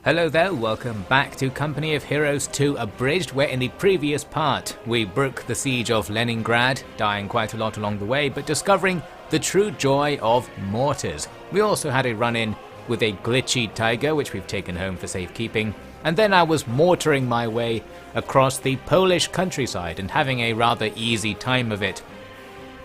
Hello there, welcome back to Company of Heroes 2 Abridged, where in the previous part we broke the siege of Leningrad, dying quite a lot along the way, but discovering the true joy of mortars. We also had a run-in with a glitchy tiger, which we've taken home for safekeeping, and then I was mortaring my way across the Polish countryside and having a rather easy time of it,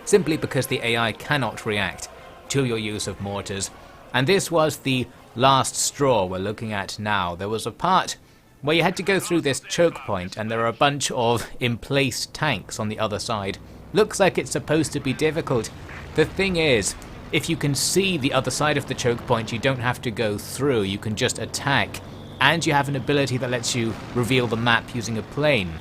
simply because the AI cannot react to your use of mortars. And this was the last straw we're looking at now. There was a part where you had to go through this choke point and there are a bunch of in-place tanks on the other side. Looks like it's supposed to be difficult. The thing is, if you can see the other side of the choke point, you don't have to go through, you can just attack, and you have an ability that lets you reveal the map using a plane.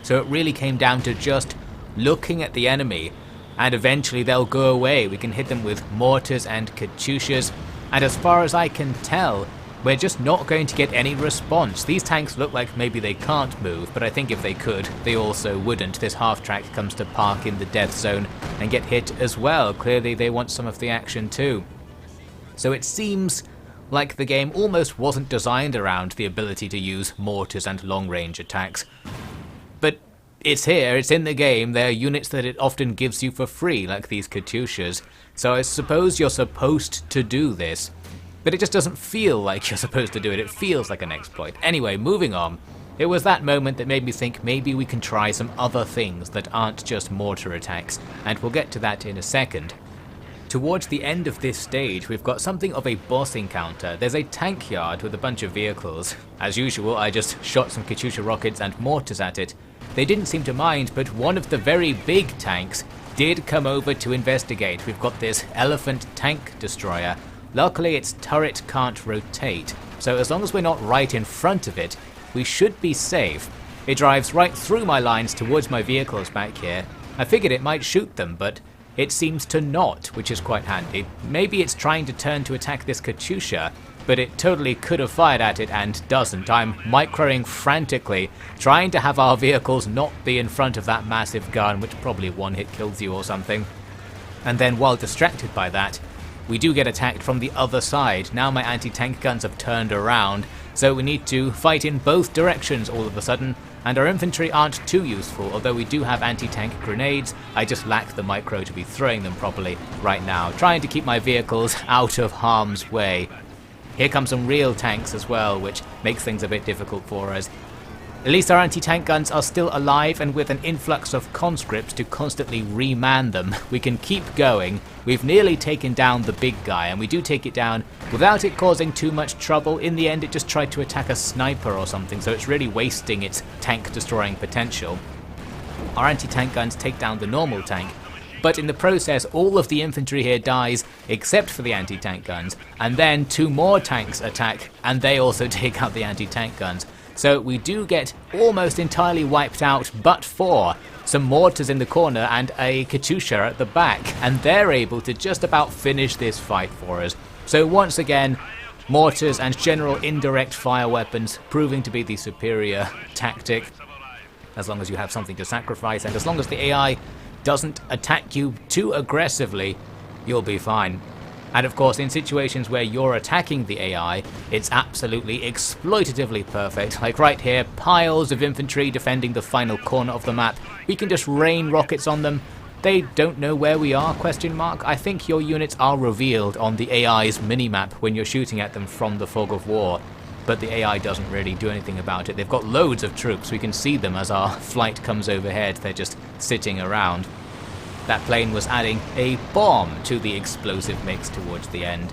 So it really came down to just looking at the enemy, and eventually they'll go away. We can hit them with mortars and katyushas, and as far as I can tell, we're just not going to get any response. These tanks look like maybe they can't move, but I think if they could, they also wouldn't. This half-track comes to park in the death zone and get hit as well. Clearly they want some of the action too. So it seems like the game almost wasn't designed around the ability to use mortars and long-range attacks. But it's here, it's in the game, there are units that it often gives you for free, like these katyushas. So I suppose you're supposed to do this, but it just doesn't feel like you're supposed to do it. It feels like an exploit. Anyway, moving on. It was that moment that made me think maybe we can try some other things that aren't just mortar attacks, and we'll get to that in a second. Towards the end of this stage, we've got something of a boss encounter. There's a tank yard with a bunch of vehicles. As usual, I just shot some katyusha rockets and mortars at it. They didn't seem to mind, but one of the very big tanks did come over to investigate. We've got this elephant tank destroyer. Luckily its turret can't rotate, so as long as we're not right in front of it, we should be safe. It drives right through my lines towards my vehicles back here. I figured it might shoot them, but it seems to not, which is quite handy. Maybe it's trying to turn to attack this katyusha, but it totally could have fired at it and doesn't. I'm microing frantically, trying to have our vehicles not be in front of that massive gun, which probably one hit kills you or something. And then while distracted by that, we do get attacked from the other side. Now my anti-tank guns have turned around, so we need to fight in both directions all of a sudden, and our infantry aren't too useful, although we do have anti-tank grenades. I just lack the micro to be throwing them properly right now, trying to keep my vehicles out of harm's way. Here come some real tanks as well, which makes things a bit difficult for us. At least our anti-tank guns are still alive, and with an influx of conscripts to constantly reman them, we can keep going. We've nearly taken down the big guy, and we do take it down without it causing too much trouble. In the end, it just tried to attack a sniper or something, so it's really wasting its tank destroying potential. Our anti-tank guns take down the normal tank, but in the process all of the infantry here dies except for the anti-tank guns, and then two more tanks attack and they also take out the anti-tank guns. So we do get almost entirely wiped out, but for some mortars in the corner and a katyusha at the back, and they're able to just about finish this fight for us. So once again, mortars and general indirect fire weapons proving to be the superior tactic, as long as you have something to sacrifice, and as long as the AI doesn't attack you too aggressively, you'll be fine. And of course, in situations where you're attacking the AI, it's absolutely exploitatively perfect. Like right here, piles of infantry defending the final corner of the map. We can just rain rockets on them. They don't know where we are, question mark. I think your units are revealed on the AI's minimap when you're shooting at them from the fog of war, but the AI doesn't really do anything about it. They've got loads of troops. We can see them as our flight comes overhead. They're just sitting around. That plane was adding a bomb to the explosive mix towards the end.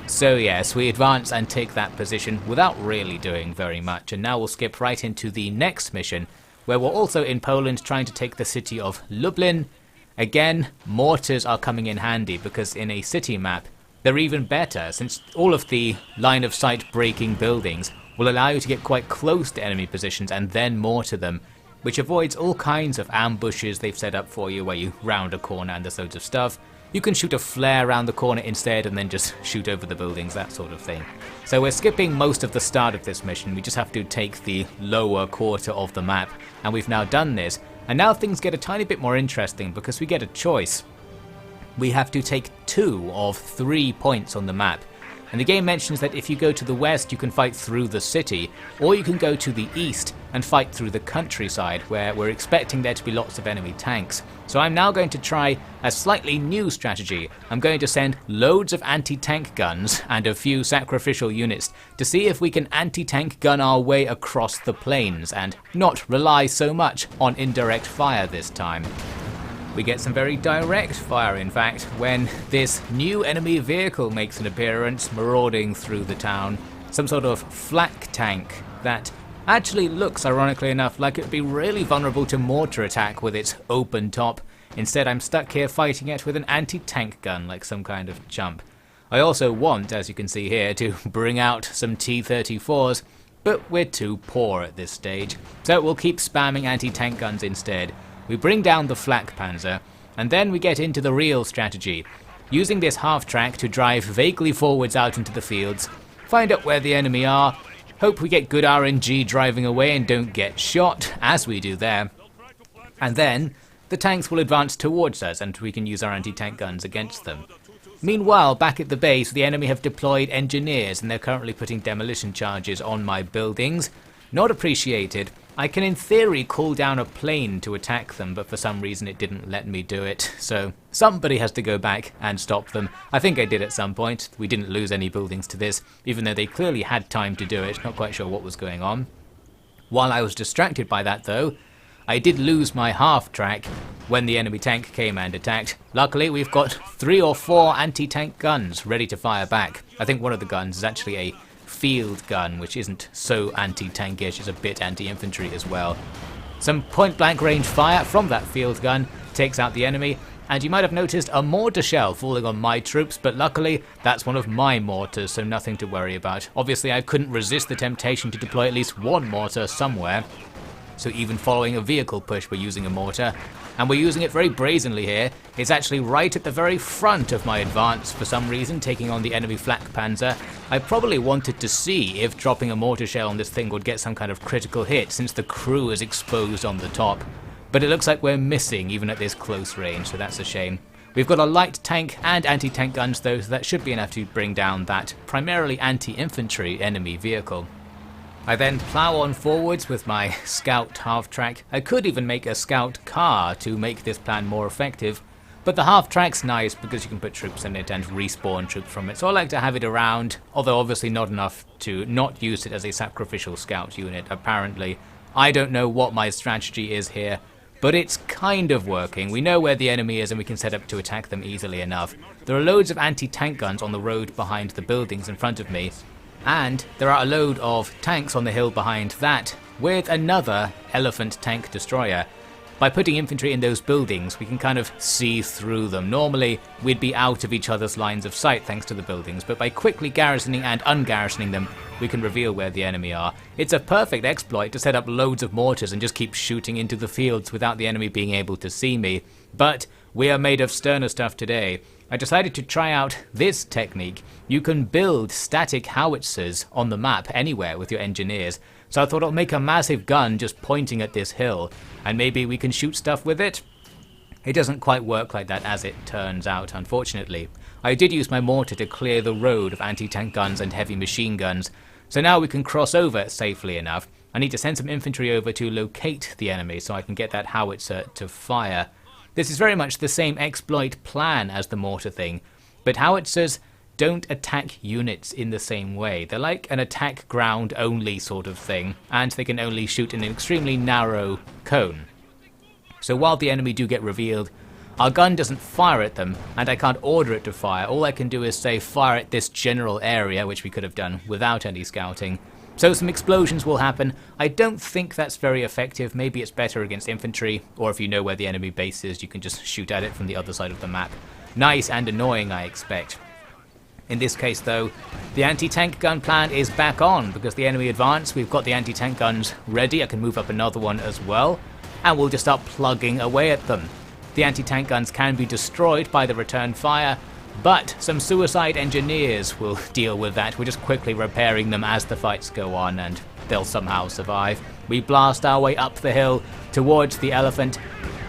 So yes, we advance and take that position without really doing very much, and now we'll skip right into the next mission, where we're also in Poland trying to take the city of Lublin. Again, mortars are coming in handy, because in a city map, they're even better, since all of the line of sight breaking buildings will allow you to get quite close to enemy positions and then mortar them, which avoids all kinds of ambushes they've set up for you where you round a corner and there's loads of stuff. You can shoot a flare around the corner instead and then just shoot over the buildings, that sort of thing. So we're skipping most of the start of this mission. We just have to take the lower quarter of the map, and we've now done this. And now things get a tiny bit more interesting because we get a choice. We have to take 2 of 3 points on the map. and the game mentions that if you go to the west you can fight through the city, or you can go to the east and fight through the countryside where we're expecting there to be lots of enemy tanks. So I'm now going to try a slightly new strategy. I'm going to send loads of anti-tank guns and a few sacrificial units to see if we can anti-tank gun our way across the plains and not rely so much on indirect fire this time. We get some very direct fire, in fact, when this new enemy vehicle makes an appearance marauding through the town. Some sort of flak tank that actually looks, ironically enough, like it would be really vulnerable to mortar attack with its open top. Instead, I'm stuck here fighting it with an anti-tank gun like some kind of chump. I also want, as you can see here, to bring out some T-34s, but we're too poor at this stage, so we'll keep spamming anti-tank guns instead. We bring down the flak panzer, and then we get into the real strategy, using this half-track to drive vaguely forwards out into the fields, find out where the enemy are, hope we get good RNG driving away and don't get shot, as we do there, and then the tanks will advance towards us and we can use our anti-tank guns against them. Meanwhile, back at the base, the enemy have deployed engineers and they're currently putting demolition charges on my buildings. Not appreciated. I can in theory call down a plane to attack them, but for some reason it didn't let me do it, so somebody has to go back and stop them. I think I did at some point. We didn't lose any buildings to this, even though they clearly had time to do it. Not quite sure what was going on. While I was distracted by that though, I did lose my half-track when the enemy tank came and attacked. Luckily we've got 3 or 4 anti-tank guns ready to fire back. I think one of the guns is actually a field gun, which isn't so anti-tankish, it's a bit anti-infantry as well. Some point-blank range fire from that field gun takes out the enemy, and you might have noticed a mortar shell falling on my troops, but luckily that's one of my mortars, so nothing to worry about. Obviously I couldn't resist the temptation to deploy at least one mortar somewhere, so even following a vehicle push we're using a mortar, and we're using it very brazenly here. It's actually right at the very front of my advance for some reason, taking on the enemy flak panzer. I probably wanted to see if dropping a mortar shell on this thing would get some kind of critical hit since the crew is exposed on the top, but it looks like we're missing even at this close range, so that's a shame. We've got a light tank and anti-tank guns though, so that should be enough to bring down that primarily anti-infantry enemy vehicle. I then plough on forwards with my scout half-track. I could even make a scout car to make this plan more effective, but the half-track's nice because you can put troops in it and respawn troops from it, so I like to have it around, although obviously not enough to not use it as a sacrificial scout unit, apparently. I don't know what my strategy is here, but it's kind of working. We know where the enemy is and we can set up to attack them easily enough. There are loads of anti-tank guns on the road behind the buildings in front of me, and there are a load of tanks on the hill behind that, with another elephant tank destroyer. By putting infantry in those buildings, we can kind of see through them. Normally, we'd be out of each other's lines of sight thanks to the buildings, but by quickly garrisoning and ungarrisoning them, we can reveal where the enemy are. It's a perfect exploit to set up loads of mortars and just keep shooting into the fields without the enemy being able to see me. But we are made of sterner stuff today. I decided to try out this technique. You can build static howitzers on the map anywhere with your engineers, so I thought I'll make a massive gun just pointing at this hill, and maybe we can shoot stuff with it. It doesn't quite work like that as it turns out, unfortunately. I did use my mortar to clear the road of anti-tank guns and heavy machine guns, so now we can cross over safely enough. I need to send some infantry over to locate the enemy so I can get that howitzer to fire. This is very much the same exploit plan as the mortar thing, but howitzers don't attack units in the same way. They're like an attack ground only sort of thing, and they can only shoot in an extremely narrow cone. So while the enemy do get revealed, our gun doesn't fire at them, and I can't order it to fire. All I can do is say fire at this general area, which we could have done without any scouting. So some explosions will happen. I don't think that's very effective. Maybe it's better against infantry, or if you know where the enemy base is, you can just shoot at it from the other side of the map. Nice and annoying, I expect. In this case though, the anti-tank gun plan is back on because the enemy advance. We've got the anti-tank guns ready. I can move up another one as well, and we'll just start plugging away at them. The anti-tank guns can be destroyed by the return fire, but some suicide engineers will deal with that. We're just quickly repairing them as the fights go on, and they'll somehow survive. We blast our way up the hill towards the elephant.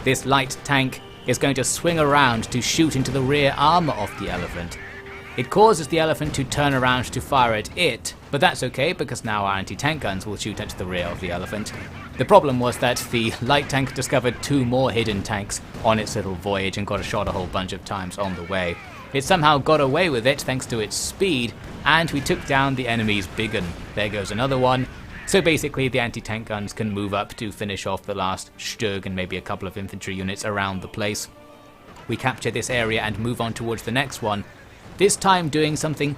This light tank is going to swing around to shoot into the rear armor of the elephant. It causes the elephant to turn around to fire at it, but that's okay because now our anti-tank guns will shoot at the rear of the elephant. The problem was that the light tank discovered 2 more hidden tanks on its little voyage and got shot a whole bunch of times on the way. It somehow got away with it thanks to its speed, and we took down the enemy's big un. There goes another one. So basically the anti-tank guns can move up to finish off the last Stug and maybe a couple of infantry units around the place. We capture this area and move on towards the next one, this time doing something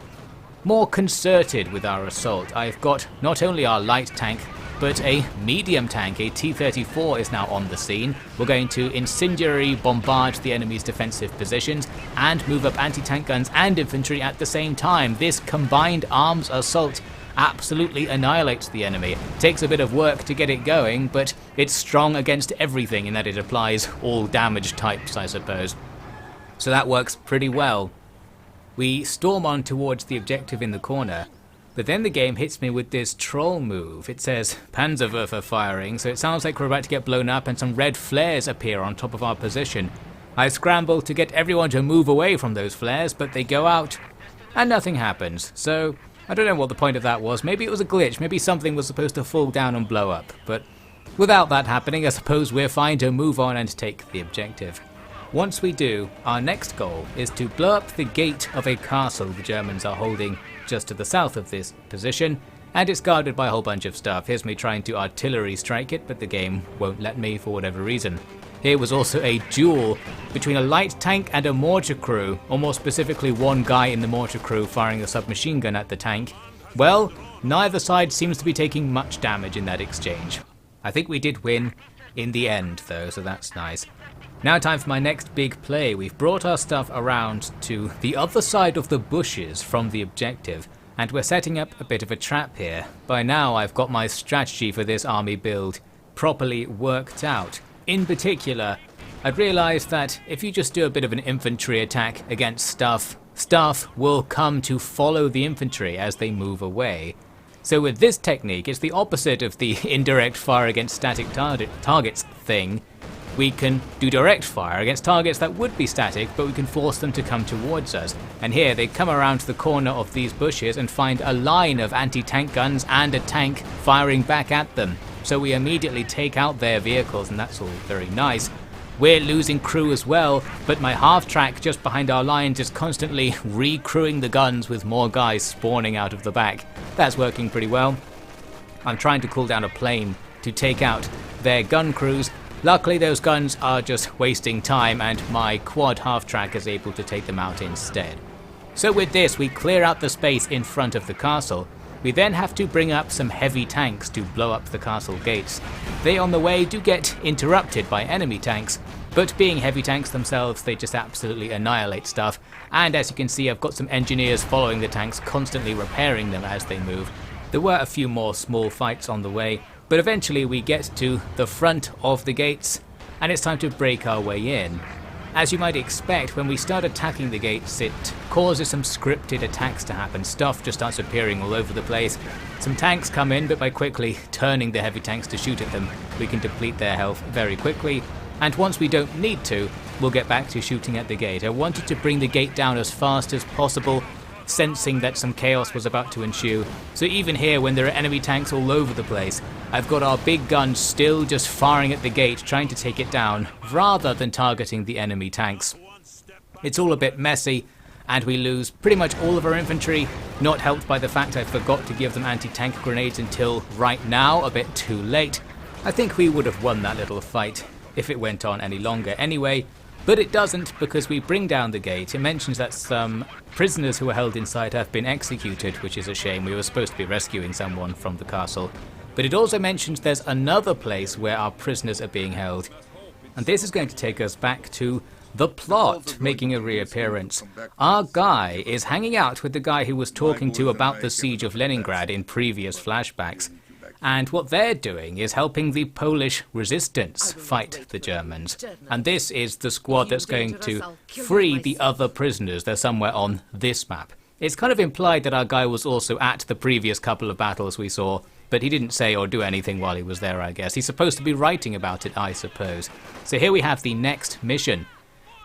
more concerted with our assault. I've got not only our light tank, but a medium tank, a T-34 is now on the scene. We're going to incendiary bombard the enemy's defensive positions and move up anti-tank guns and infantry at the same time. This combined arms assault absolutely annihilates the enemy. It takes a bit of work to get it going, but it's strong against everything in that it applies all damage types, I suppose. So that works pretty well. We storm on towards the objective in the corner, but then the game hits me with this troll move. It says Panzerwerfer firing, so it sounds like we're about to get blown up and some red flares appear on top of our position. I scramble to get everyone to move away from those flares, but they go out and nothing happens. So I don't know what the point of that was. Maybe it was a glitch, maybe something was supposed to fall down and blow up, but without that happening, I suppose we're fine to move on and take the objective. Once we do, our next goal is to blow up the gate of a castle the Germans are holding just to the south of this position, and it's guarded by a whole bunch of stuff. Here's me trying to artillery strike it, but the game won't let me for whatever reason. Here was also a duel between a light tank and a mortar crew, or more specifically one guy in the mortar crew firing a submachine gun at the tank. Well, neither side seems to be taking much damage in that exchange. I think we did win in the end though, so that's nice. Now time for my next big play. We've brought our stuff around to the other side of the bushes from the objective, and we're setting up a bit of a trap here. By now I've got my strategy for this army build properly worked out. In particular, I'd realised that if you just do a bit of an infantry attack against stuff, stuff will come to follow the infantry as they move away. So with this technique, it's the opposite of the indirect fire against static targets thing. We can do direct fire against targets that would be static, but we can force them to come towards us. And here they come around to the corner of these bushes and find a line of anti-tank guns and a tank firing back at them. So we immediately take out their vehicles, and that's all very nice. We're losing crew as well, but my half-track just behind our lines is constantly re-crewing the guns with more guys spawning out of the back. That's working pretty well. I'm trying to cool down a plane to take out their gun crews. Luckily those guns are just wasting time and my quad half-track is able to take them out instead. So with this we clear out the space in front of the castle. We then have to bring up some heavy tanks to blow up the castle gates. They on the way do get interrupted by enemy tanks, but being heavy tanks themselves they just absolutely annihilate stuff, and as you can see I've got some engineers following the tanks constantly repairing them as they move. There were a few more small fights on the way, but eventually we get to the front of the gates and it's time to break our way in. As you might expect, when we start attacking the gates it causes some scripted attacks to happen. Stuff just starts appearing all over the place. Some tanks come in, but by quickly turning the heavy tanks to shoot at them we can deplete their health very quickly, and once we don't need to we'll get back to shooting at the gate. I wanted to bring the gate down as fast as possible, sensing that some chaos was about to ensue. So even here when there are enemy tanks all over the place, I've got our big guns still just firing at the gate trying to take it down rather than targeting the enemy tanks. It's all a bit messy and we lose pretty much all of our infantry, not helped by the fact I forgot to give them anti-tank grenades until right now, a bit too late. I think we would have won that little fight if it went on any longer anyway. But it doesn't, because we bring down the gate. It mentions that some prisoners who were held inside have been executed, which is a shame. We were supposed to be rescuing someone from the castle. But it also mentions there's another place where our prisoners are being held. And this is going to take us back to the plot making a reappearance. Our guy is hanging out with the guy who was talking to about the siege of Leningrad in previous flashbacks. And what they're doing is helping the Polish resistance fight the Germans. And this is the squad that's going to free the other prisoners. They're somewhere on this map. It's kind of implied that our guy was also at the previous couple of battles we saw, but he didn't say or do anything while he was there, I guess. He's supposed to be writing about it, I suppose. So here we have the next mission.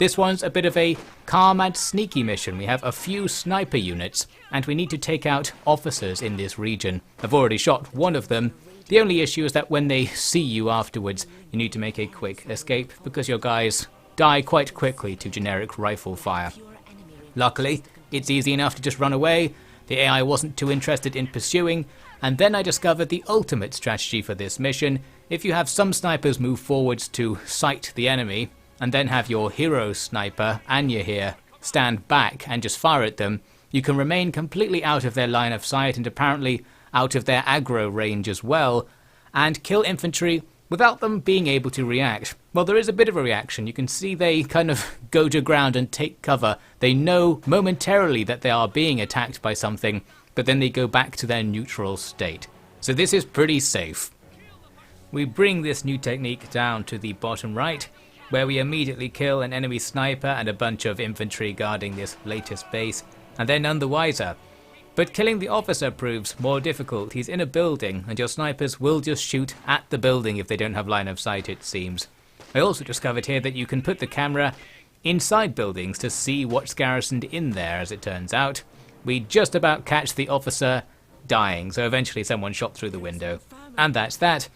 This one's a bit of a calm and sneaky mission. We have a few sniper units, and we need to take out officers in this region. I've already shot one of them. The only issue is that when they see you afterwards, you need to make a quick escape, because your guys die quite quickly to generic rifle fire. Luckily, it's easy enough to just run away. The AI wasn't too interested in pursuing, and then I discovered the ultimate strategy for this mission. If you have some snipers move forwards to sight the enemy, and then have your hero sniper, Anya here, stand back and just fire at them, you can remain completely out of their line of sight and apparently out of their aggro range as well, and kill infantry without them being able to react. Well, there is a bit of a reaction. You can see they kind of go to ground and take cover. They know momentarily that they are being attacked by something, but then they go back to their neutral state. So this is pretty safe. We bring this new technique down to the bottom right, where we immediately kill an enemy sniper and a bunch of infantry guarding this latest base, and they're none the wiser. But killing the officer proves more difficult. He's in a building, and your snipers will just shoot at the building if they don't have line of sight, it seems. I also discovered here that you can put the camera inside buildings to see what's garrisoned in there, as it turns out. We just about catch the officer dying, so eventually someone shot through the window. And that's that.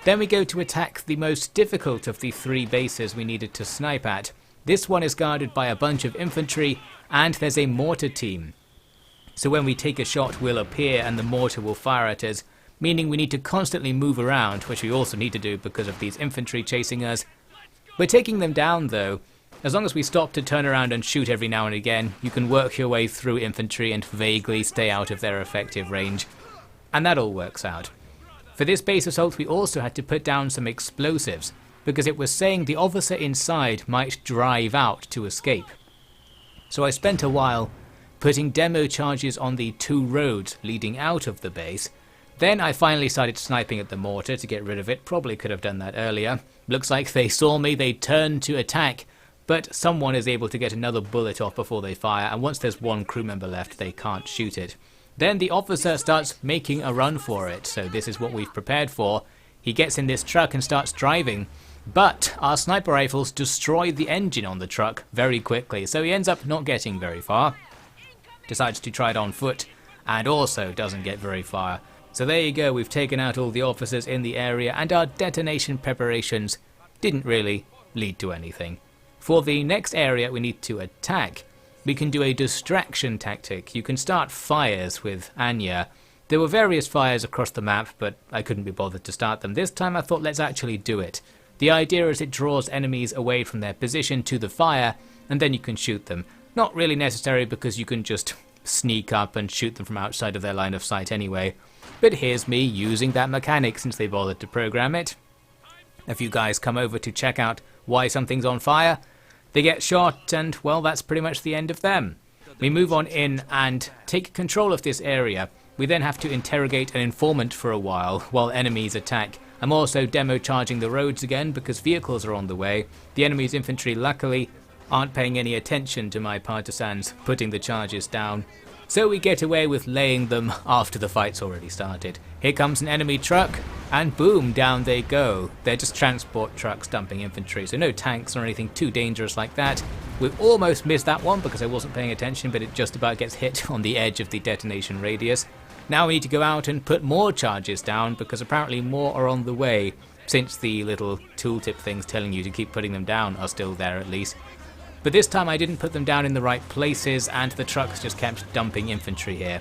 Then we go to attack the most difficult of the 3 bases we needed to snipe at. This one is guarded by a bunch of infantry, and there's a mortar team. So when we take a shot, we'll appear and the mortar will fire at us, meaning we need to constantly move around, which we also need to do because of these infantry chasing us. We're taking them down though. As long as we stop to turn around and shoot every now and again, you can work your way through infantry and vaguely stay out of their effective range. And that all works out. For this base assault, we also had to put down some explosives, because it was saying the officer inside might drive out to escape. So I spent a while putting demo charges on the 2 roads leading out of the base. Then I finally started sniping at the mortar to get rid of it. Probably could have done that earlier. Looks like they saw me, they turned to attack, but someone is able to get another bullet off before they fire, and once there's 1 crew member left, they can't shoot it. Then the officer starts making a run for it, so this is what we've prepared for. He gets in this truck and starts driving, but our sniper rifles destroy the engine on the truck very quickly, so he ends up not getting very far. Decides to try it on foot, and also doesn't get very far. So there you go, we've taken out all the officers in the area, and our detonation preparations didn't really lead to anything. For the next area we need to attack, we can do a distraction tactic. You can start fires with Anya. There were various fires across the map, but I couldn't be bothered to start them. This time I thought, let's actually do it. The idea is it draws enemies away from their position to the fire, and then you can shoot them. Not really necessary because you can just sneak up and shoot them from outside of their line of sight anyway. But here's me using that mechanic since they bothered to program it. A few guys come over to check out why something's on fire. They get shot and, well, that's pretty much the end of them. We move on in and take control of this area. We then have to interrogate an informant for a while enemies attack. I'm also demo charging the roads again because vehicles are on the way. The enemy's infantry luckily aren't paying any attention to my partisans putting the charges down. So we get away with laying them after the fight's already started. Here comes an enemy truck, and boom, down they go. They're just transport trucks dumping infantry, so no tanks or anything too dangerous like that. We almost missed that one because I wasn't paying attention, but it just about gets hit on the edge of the detonation radius. Now we need to go out and put more charges down because apparently more are on the way, since the little tooltip things telling you to keep putting them down are still there at least. But this time I didn't put them down in the right places and the trucks just kept dumping infantry here.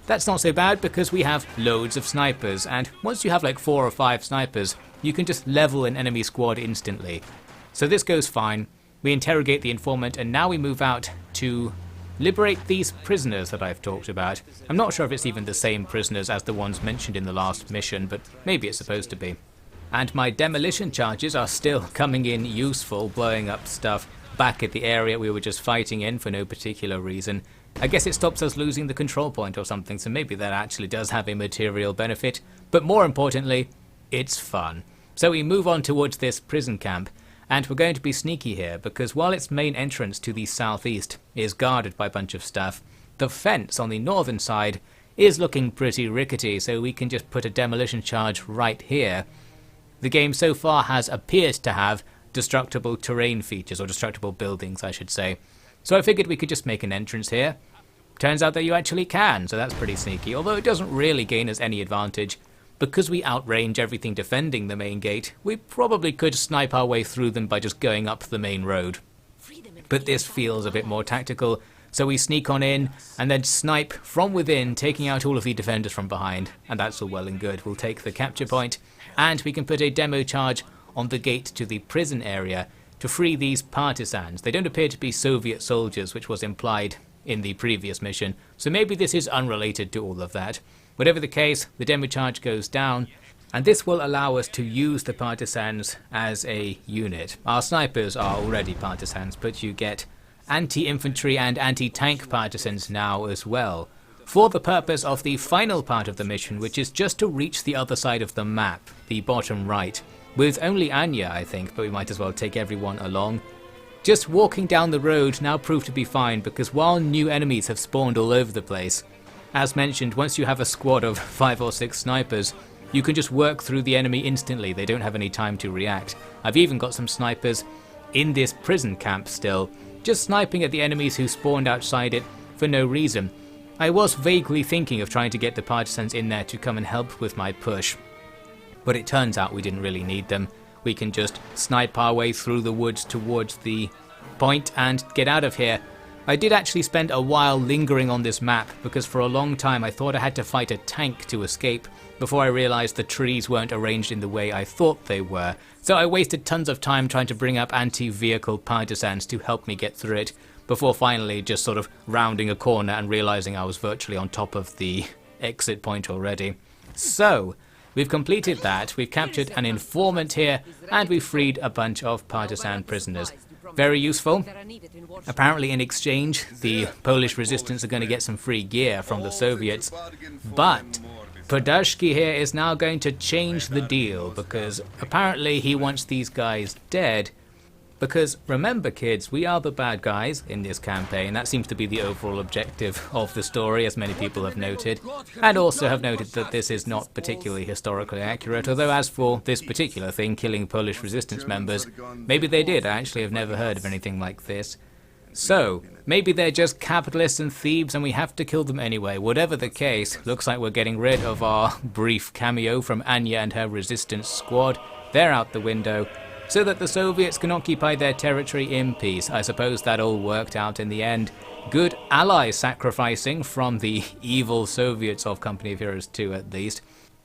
That's not so bad because we have loads of snipers, and once you have like 4 or 5 snipers, you can just level an enemy squad instantly. So this goes fine. We interrogate the informant and now we move out to liberate these prisoners that I've talked about. I'm not sure if it's even the same prisoners as the ones mentioned in the last mission, but maybe it's supposed to be. And my demolition charges are still coming in useful, blowing up stuff back at the area we were just fighting in for no particular reason. I guess it stops us losing the control point or something, so maybe that actually does have a material benefit. But more importantly, it's fun. So we move on towards this prison camp, and we're going to be sneaky here because while its main entrance to the southeast is guarded by a bunch of stuff, the fence on the northern side is looking pretty rickety, so we can just put a demolition charge right here. The game so far has appeared to have destructible terrain features, or destructible buildings I should say. So I figured we could just make an entrance here. Turns out that you actually can, so that's pretty sneaky, although it doesn't really gain us any advantage. Because we outrange everything defending the main gate, we probably could snipe our way through them by just going up the main road. But this feels a bit more tactical, so we sneak on in and then snipe from within, taking out all of the defenders from behind, and that's all well and good. We'll take the capture point, and we can put a demo charge on the gate to the prison area to free these partisans. They don't appear to be Soviet soldiers, which was implied in the previous mission, so maybe this is unrelated to all of that. Whatever the case, the demo charge goes down, and this will allow us to use the partisans as a unit. Our snipers are already partisans, but you get anti-infantry and anti-tank partisans now as well, for the purpose of the final part of the mission, which is just to reach the other side of the map, the bottom right, with only Anya I think, but we might as well take everyone along. Just walking down the road now proved to be fine, because while new enemies have spawned all over the place, as mentioned, once you have a squad of 5 or 6 snipers, you can just work through the enemy instantly. They don't have any time to react. I've even got some snipers in this prison camp still, just sniping at the enemies who spawned outside it for no reason. I was vaguely thinking of trying to get the partisans in there to come and help with my push, but it turns out we didn't really need them. We can just snipe our way through the woods towards the point and get out of here. I did actually spend a while lingering on this map, because for a long time I thought I had to fight a tank to escape, before I realised the trees weren't arranged in the way I thought they were. So I wasted tons of time trying to bring up anti-vehicle partisans to help me get through it, before finally just sort of rounding a corner and realising I was virtually on top of the exit point already. So we've completed that, we've captured an informant here, and we've freed a bunch of partisan prisoners. Very useful. Apparently in exchange, the Polish resistance are going to get some free gear from the Soviets, but Podashki here is now going to change the deal, because apparently he wants these guys dead. Because remember kids, we are the bad guys in this campaign. That seems to be the overall objective of the story, as many people have noted, and also have noted that this is not particularly historically accurate, although as for this particular thing, killing Polish resistance members, maybe they did. I actually have never heard of anything like this. So, maybe they're just capitalists and thieves and we have to kill them anyway. Whatever the case, looks like we're getting rid of our brief cameo from Anya and her resistance squad. They're out the window, so that the Soviets can occupy their territory in peace. I suppose that all worked out in the end. Good ally sacrificing from the evil Soviets of Company of Heroes 2 at least.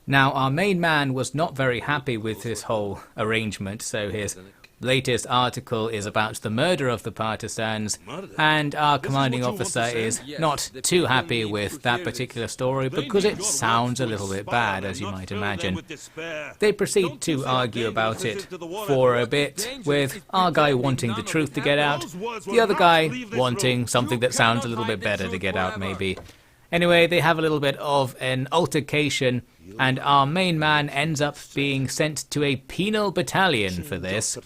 Now our main man was not very happy with this whole arrangement, so his latest article is about the murder of the partisans, and our commanding officer is not too happy with that particular story because it sounds a little bit bad, as you might imagine. They proceed to argue about it for a bit, with our guy wanting the truth to get out, the other guy wanting something that sounds a little bit better to get out maybe. Anyway, they have a little bit of an altercation, and our main man ends up being sent to a penal battalion for this.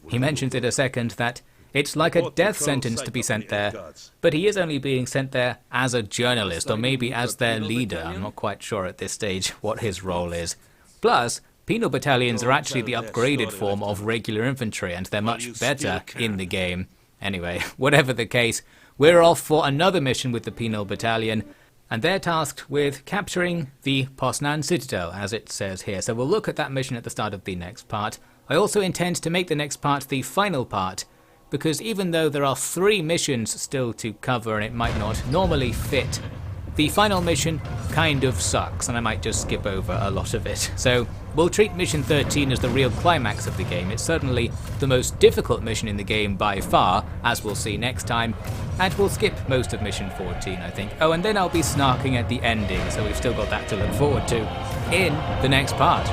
He mentions in a second that it's like a death sentence to be sent there, but he is only being sent there as a journalist, or maybe as their leader. I'm not quite sure at this stage what his role is. Plus, penal battalions are actually the upgraded form of regular infantry, and they're much better in the game. Anyway, whatever the case, we're off for another mission with the penal battalion, and they're tasked with capturing the Poznan Citadel, as it says here. So we'll look at that mission at the start of the next part. I also intend to make the next part the final part, because even though there are 3 missions still to cover and it might not normally fit, the final mission kind of sucks, and I might just skip over a lot of it. So we'll treat mission 13 as the real climax of the game. It's certainly the most difficult mission in the game by far, as we'll see next time, and we'll skip most of mission 14, I think. Oh, and then I'll be snarking at the ending, so we've still got that to look forward to in the next part.